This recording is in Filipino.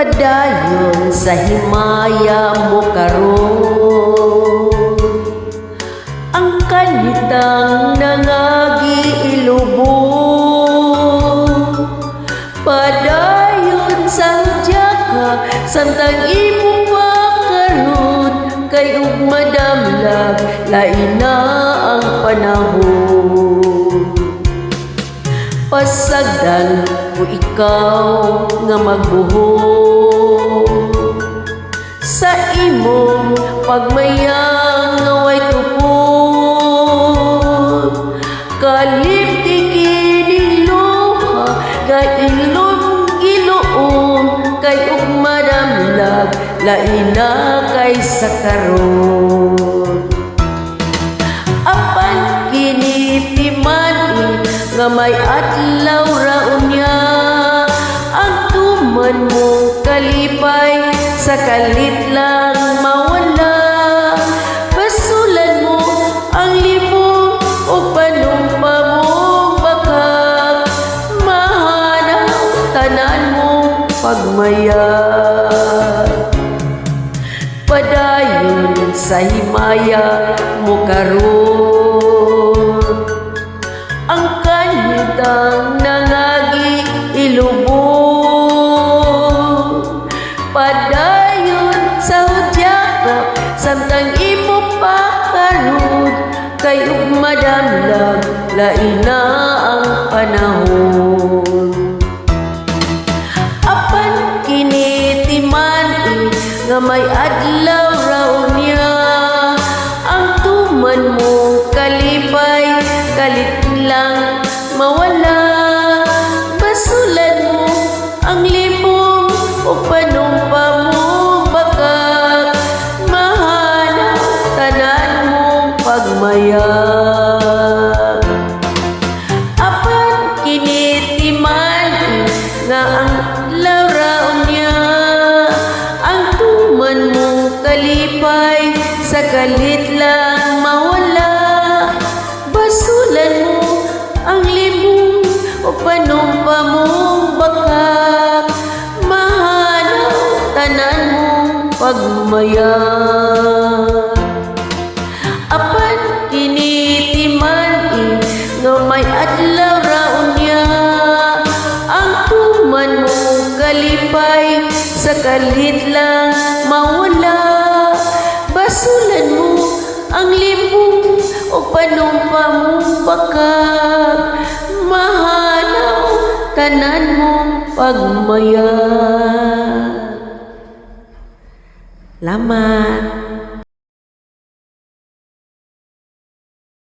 Padayon sa himaya mo karon, ang kanitang nangagiilubong. Padayon sa jaka samtang imo pa karon, kay ug madamlag lain na ang panahon. Pasagdan ko ikaw nga magbuhok sa imong pagmayang nga way tupod. Kalipti kining luha nga ilong giluom, kay ug madamlag lain na kaysa karon. Apan kini timani nga may adlaw raunya, ang tuman mong kalipay sa kalit lang mawala. Basulan mo ang limong o panumpa mong bakak, mahanap tanan mong pagmayag. Padayon sa himaya mo karon, ang kanitang nangagiilubong. Padayon sa hudyaka samtang imo pa karon, kay ug madamlag lain na ang panahon. Apan kini timani nga may adlaw raunya, ang tuman mong kalipay kalit lang mawala. Basulan mo ang limong o panumpa mong bakak, mahanap tanan mong pagmayag. Apan kini timani nga ang laraon niya, ang tuman mong kalipay sa kalit lang mawala. Basulan mo ang limong o panumpa mong bakak, mahanap tanan mong pagmayag. Apan kini timani nga may adlaw raunya, ang tuman mong kalipay sa kalit lang mawala. Basulan mo ang limong o panumpa mong bakak, mahanaw tanan mong pagmayag. Lama.